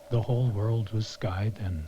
The whole world was sky then.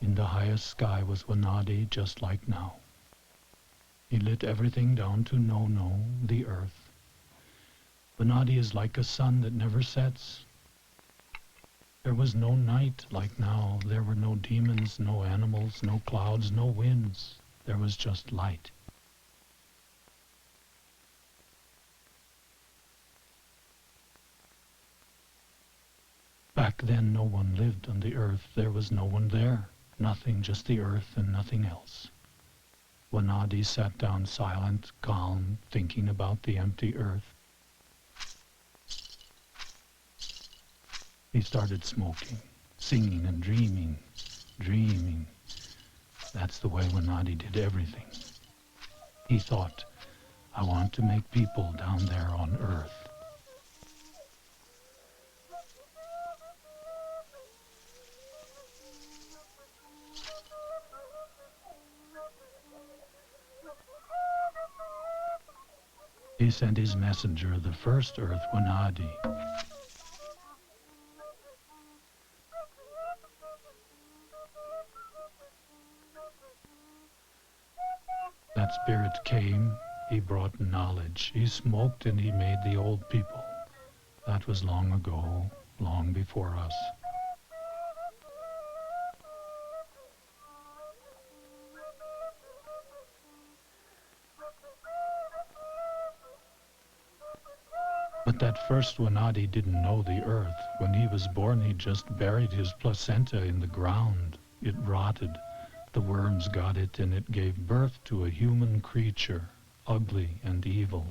In the highest sky was Wanadi, just like now. He lit everything down to No, the earth. Wanadi is like a sun that never sets. There was no night like now. There were no demons, no animals, no clouds, no winds. There was just light. Back then no one lived on the earth. There was no one there. Nothing, just the earth and nothing else. Wanadi sat down silent, calm, thinking about the empty earth. He started smoking, singing and dreaming. That's the way Wanadi did everything. He thought, I want to make people down there on earth. He sent his messenger, the first earth, Wanadi. That spirit came, he brought knowledge. He smoked and he made the old people. That was long ago, long before us. But that first Wanadi didn't know the earth. When he was born, he just buried his placenta in the ground. It rotted. The worms got it, and it gave birth to a human creature, ugly and evil.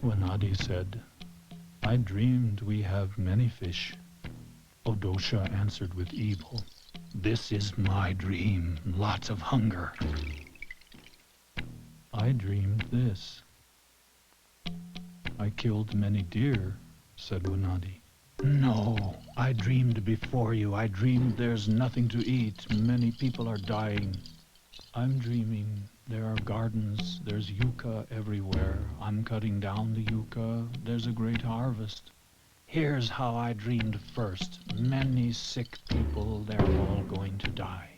Wanadi said, I dreamed we have many fish. Odosha answered with evil, this is my dream, lots of hunger. I dreamed this. I killed many deer, said Wanadi. No, I dreamed before you. I dreamed there's nothing to eat. Many people are dying. I'm dreaming there are gardens. There's yucca everywhere. I'm cutting down the yucca. There's a great harvest. Here's how I dreamed first. Many sick people, they're all going to die.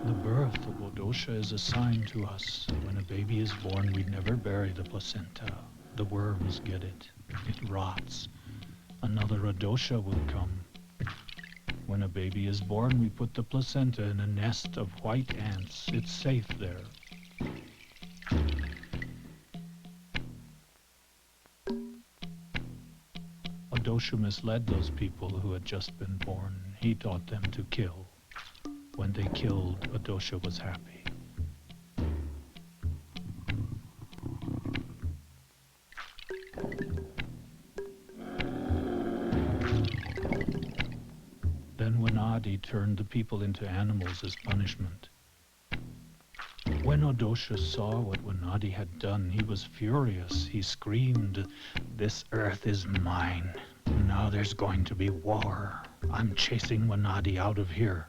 The birth of Odosha is a sign to us. When a baby is born, we never bury the placenta. The worms get it. It rots. Another Odosha will come. When a baby is born, we put the placenta in a nest of white ants. It's safe there. Odosha misled those people who had just been born. He taught them to kill. When they killed, Odosha was happy. Then Wanadi turned the people into animals as punishment. When Odosha saw what Wanadi had done, he was furious. He screamed, this earth is mine. Now there's going to be war. I'm chasing Wanadi out of here.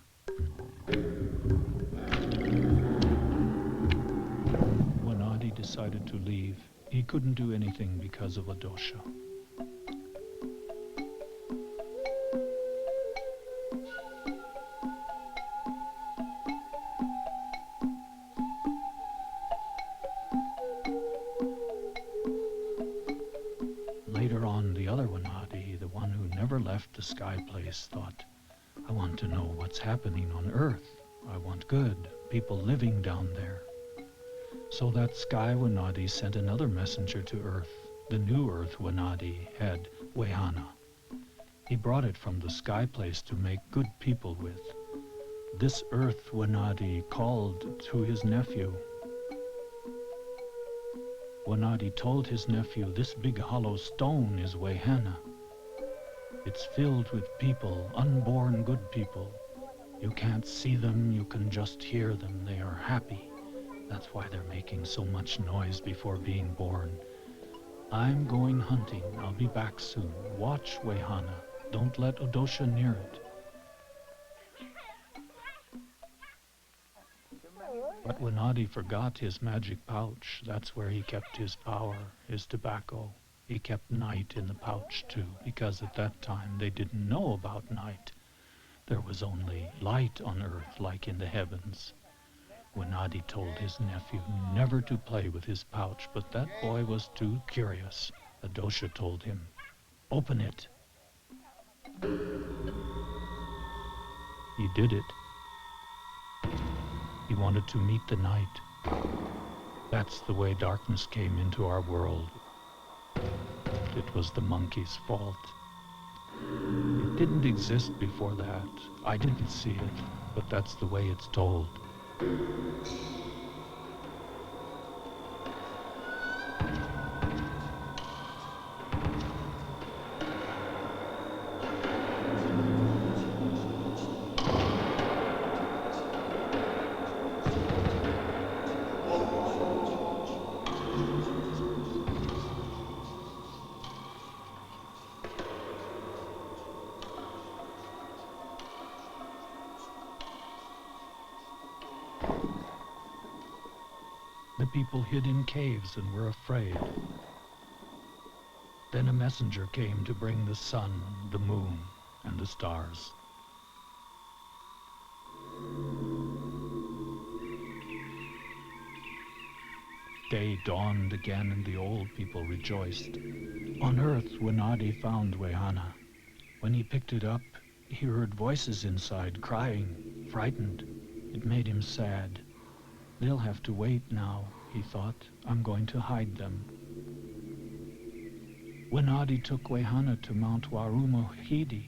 Wanadi decided to leave. He couldn't do anything because of Odosha. Later on, the other Wanadi, the one who never left the sky place, thought, I want to know what's happening on Earth. I want good, people living down there. So that sky Wanadi sent another messenger to Earth. The new Earth Wanadi had Wehana. He brought it from the sky place to make good people with. This earth, Wanadi called to his nephew. Wanadi told his nephew, this big hollow stone is Wehana. It's filled with people, unborn good people. You can't see them, you can just hear them. They are happy. That's why they're making so much noise before being born. I'm going hunting. I'll be back soon. Watch Wehana. Don't let Odosha near it. But Wanadi forgot his magic pouch. That's where he kept his power, his tobacco. He kept night in the pouch too, because at that time they didn't know about night. There was only light on earth like in the heavens. Wanadi told his nephew never to play with his pouch, but that boy was too curious. Adosha told him, open it. He did it. He wanted to meet the night. That's the way darkness came into our world. It was the monkey's fault. It didn't exist before that. I didn't see it, but that's the way it's told. The people hid in caves and were afraid. Then a messenger came to bring the sun, the moon, and the stars. Day dawned again and the old people rejoiced. On earth, Wanadi found Wehana. When he picked it up, he heard voices inside crying, frightened. It made him sad. They'll have to wait now, he thought. I'm going to hide them. Wanadi took Wehana to Mount Warumohidi.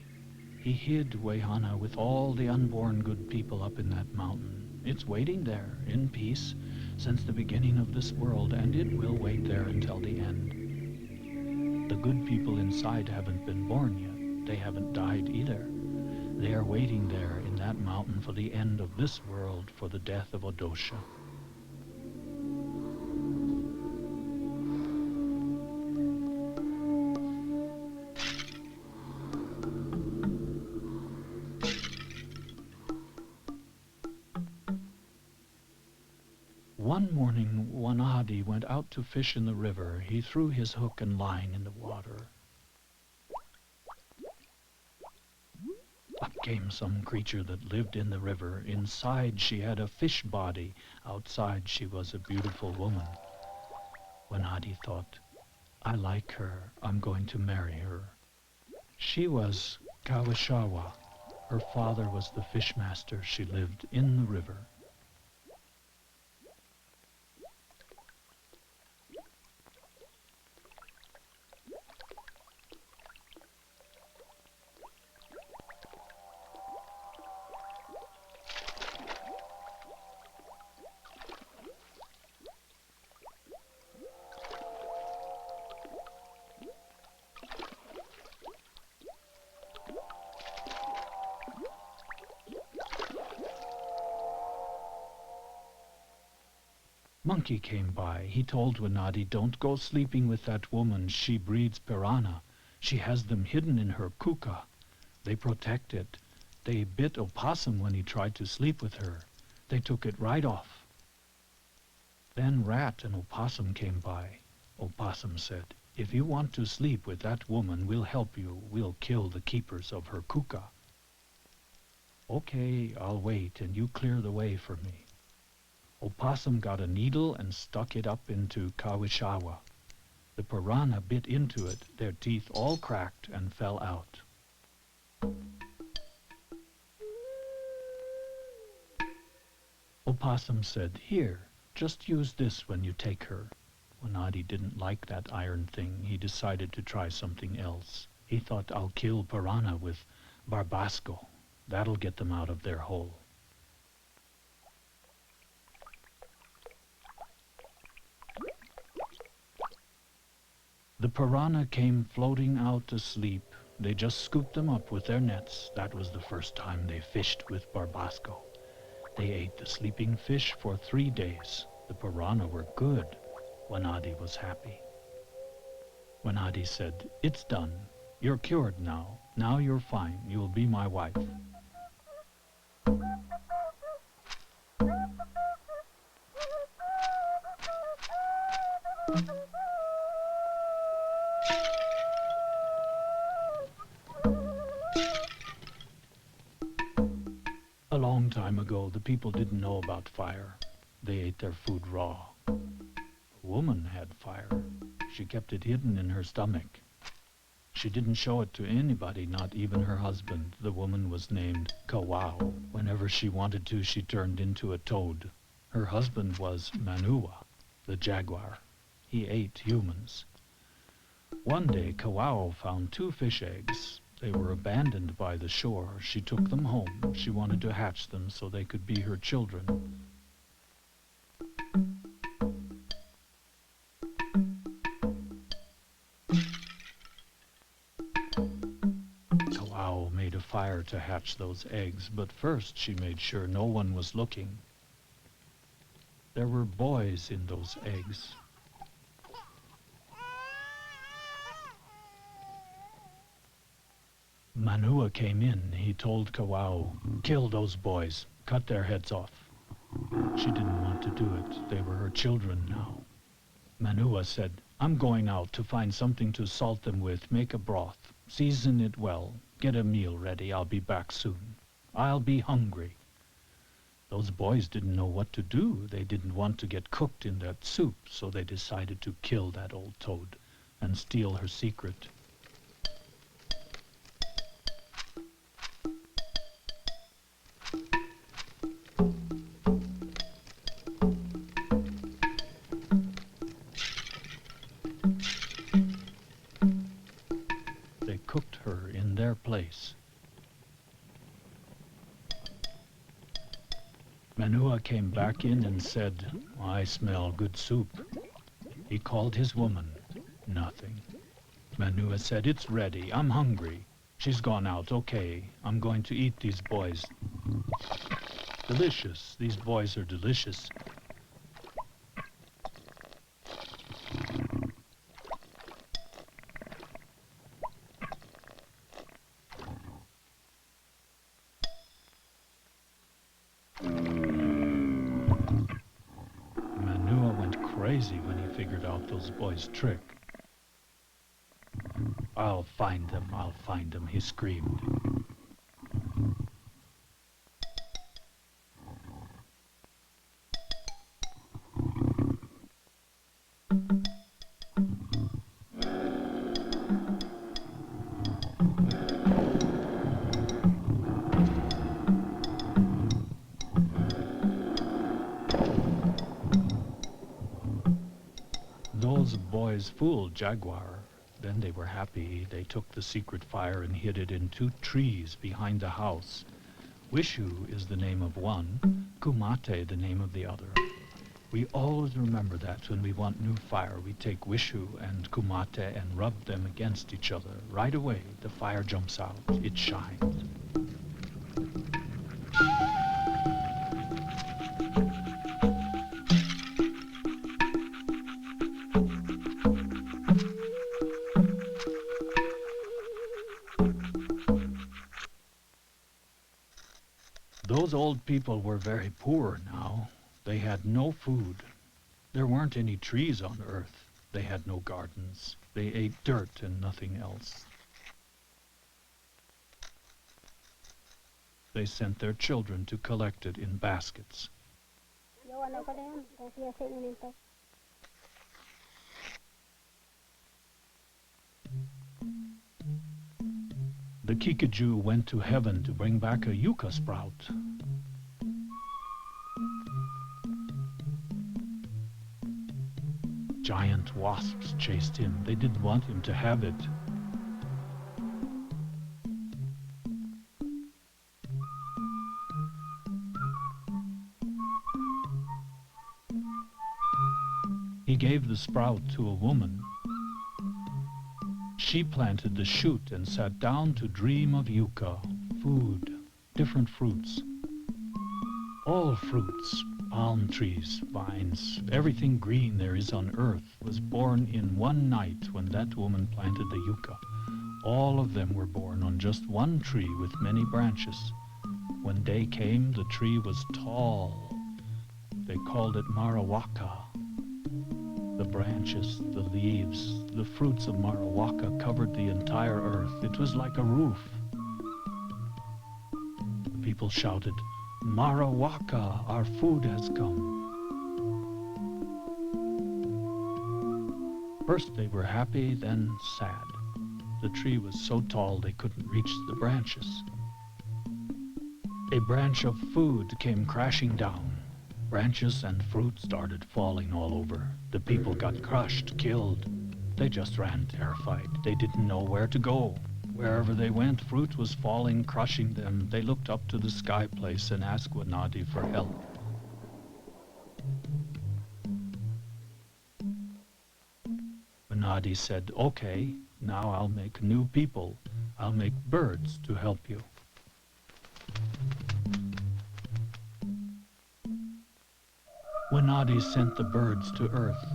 He hid Wehana with all the unborn good people up in that mountain. It's waiting there, in peace, since the beginning of this world, and it will wait there until the end. The good people inside haven't been born yet. They haven't died either. They are waiting there in that mountain for the end of this world, for the death of Odosha. One morning, Wanadi went out to fish in the river. He threw his hook and line in the water. Up came some creature that lived in the river. Inside she had a fish body. Outside she was a beautiful woman. Wanadi thought, I like her. I'm going to marry her. She was Kawashawa. Her father was the fishmaster. She lived in the river. Monkey came by. He told Wanadi, don't go sleeping with that woman. She breeds piranha. She has them hidden in her kuka. They protect it. They bit Opossum when he tried to sleep with her. They took it right off. Then Rat and Opossum came by. Opossum said, if you want to sleep with that woman, we'll help you. We'll kill the keepers of her kuka. Okay, I'll wait, and you clear the way for me. Opossum got a needle and stuck it up into Kawishawa. The piranha bit into it, their teeth all cracked and fell out. Opossum said, here, just use this when you take her. Wanadi didn't like that iron thing. He decided to try something else. He thought, I'll kill piranha with barbasco. That'll get them out of their hole. The piranha came floating out to sleep. They just scooped them up with their nets. That was the first time they fished with Barbasco. They ate the sleeping fish for 3 days. The piranha were good. Wanadi was happy. Wanadi said, "It's done. You're cured now. Now you're fine. You'll be my wife." A long time ago, the people didn't know about fire. They ate their food raw. A woman had fire. She kept it hidden in her stomach. She didn't show it to anybody, not even her husband. The woman was named Kawao. Whenever she wanted to, she turned into a toad. Her husband was Manua, the jaguar. He ate humans. One day, Kawao found 2 fish eggs. They were abandoned by the shore. She took them home. She wanted to hatch them so they could be her children. Kawao made a fire to hatch those eggs, but first she made sure no one was looking. There were boys in those eggs. Manua came in. He told Kawao, "Kill those boys. Cut their heads off." She didn't want to do it. They were her children now. Manua said, "I'm going out to find something to salt them with. Make a broth. Season it well. Get a meal ready. I'll be back soon. I'll be hungry." Those boys didn't know what to do. They didn't want to get cooked in that soup, so they decided to kill that old toad and steal her secret. They cooked her in their place. Manua came back in and said, "I smell good soup." He called his woman. Nothing. Manua said, "It's ready. I'm hungry." "She's gone out. Okay, I'm going to eat these boys." Delicious. These boys are delicious. Crazy when he figured out those boys' trick. I'll find them, he screamed. Those boys fooled Jaguar. Then they were happy. They took the secret fire and hid it in 2 trees behind the house. Wishu is the name of one, Kumate the name of the other. We always remember that when we want new fire. We take Wishu and Kumate and rub them against each other. Right away, the fire jumps out. It shines. Those old people were very poor now. They had no food. There weren't any trees on earth. They had no gardens. They ate dirt and nothing else. They sent their children to collect it in baskets. The Kikaju went to heaven to bring back a yucca sprout. Giant wasps chased him. They didn't want him to have it. He gave the sprout to a woman. She planted the shoot and sat down to dream of yucca, food, different fruits. All fruits, palm trees, vines, everything green there is on earth was born in one night when that woman planted the yucca. All of them were born on just one tree with many branches. When day came, the tree was tall. They called it Marawaka. The branches, the leaves, the fruits of Marawaka covered the entire earth. It was like a roof. The people shouted, "Marawaka, our food has come." First they were happy, then sad. The tree was so tall they couldn't reach the branches. A branch of food came crashing down. Branches and fruit started falling all over. The people got crushed, killed. They just ran terrified. They didn't know where to go. Wherever they went, fruit was falling, crushing them. They looked up to the sky place and asked Wanadi for help. Wanadi said, "Okay, now I'll make new people. I'll make birds to help you." Wanadi sent the birds to Earth.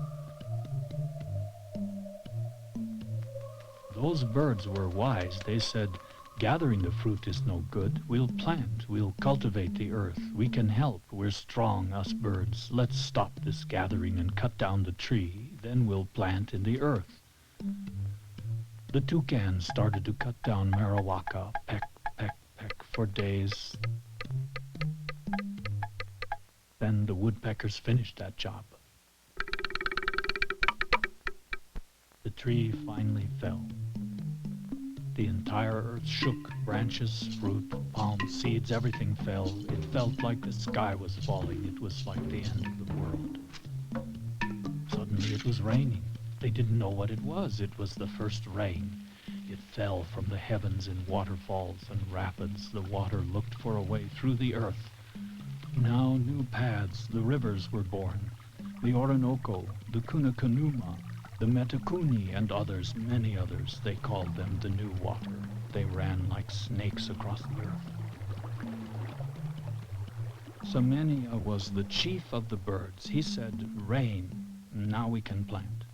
Those birds were wise. They said, "Gathering the fruit is no good. We'll plant, we'll cultivate the earth. We can help. We're strong, us birds. Let's stop this gathering and cut down the tree. Then we'll plant in the earth." The toucans started to cut down Marawaka, peck, peck, peck, for days. Then the woodpeckers finished that job. The tree finally fell. The entire earth shook. Branches, fruit, palm, seeds, everything fell. It felt like the sky was falling. It was like the end of the world. Suddenly it was raining. They didn't know what it was. It was the first rain. It fell from the heavens in waterfalls and rapids. The water looked for a way through the earth. Now new paths, the rivers were born. The Orinoco, the Cunacanuma, the Metacuni, and others, many others. They called them the new water. They ran like snakes across the earth. Semenya was the chief of the birds. He said, "Rain, now we can plant."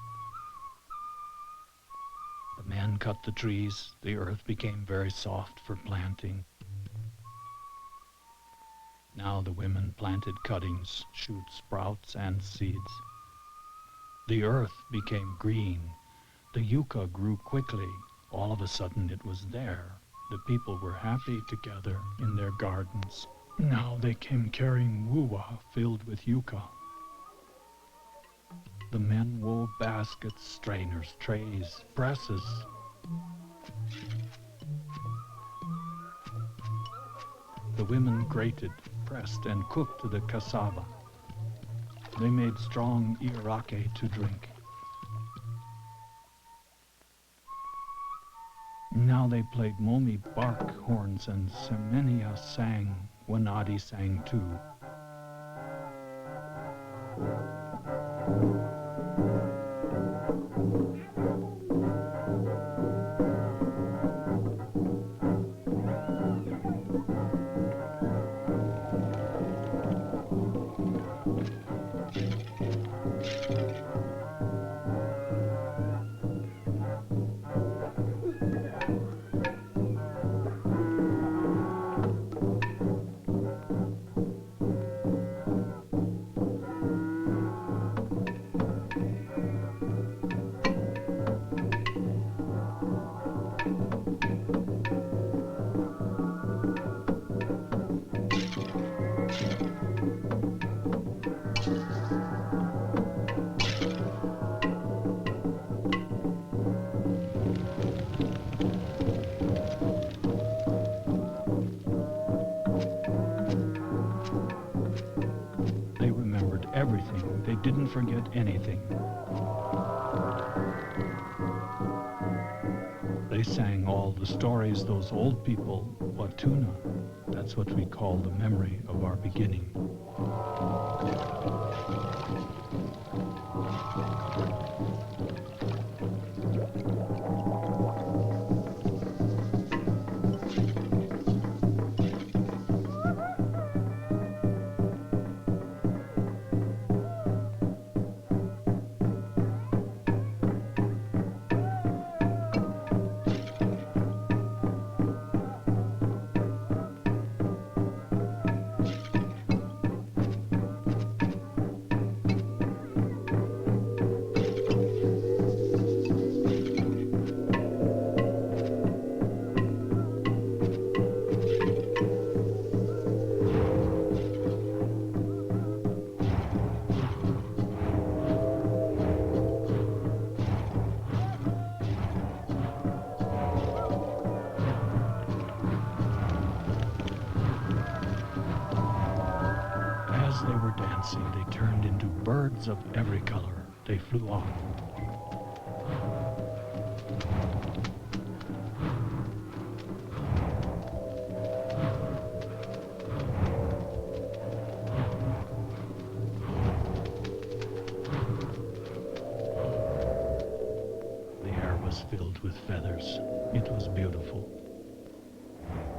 The man cut the trees. The earth became very soft for planting. Now the women planted cuttings, shoots, sprouts, and seeds. The earth became green. The yucca grew quickly. All of a sudden it was there. The people were happy together in their gardens. Now they came carrying wuwa filled with yucca. The men wove baskets, strainers, trays, presses. The women grated, pressed, and cooked the cassava. They made strong irake to drink. Now they played momi bark horns, and Semenya sang. Wanadi sang too. Everything. They didn't forget anything. They sang all the stories those old people, Watuna. That's what we call the memory of our beginning. as they were dancing, they turned into birds of every color. They flew off. The air was filled with feathers. It was beautiful.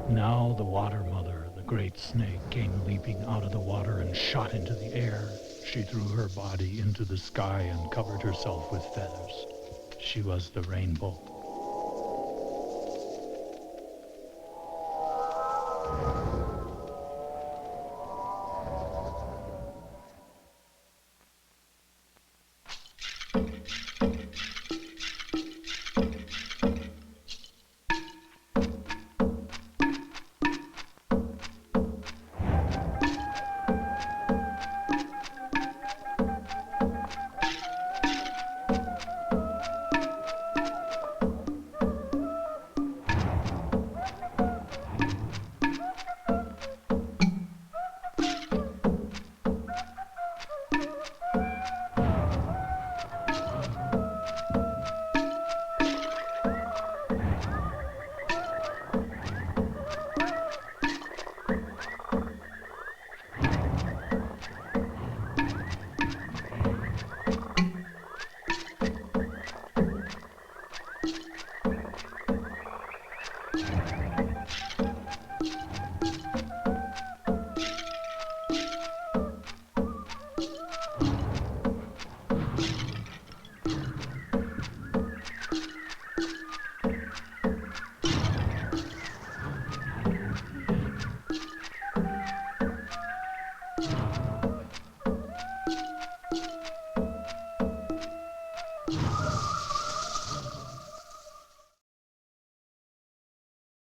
Now the water mother, the great snake, came leaping out of the water and shot into the air. She threw her body into the sky and covered herself with feathers. She was the rainbow.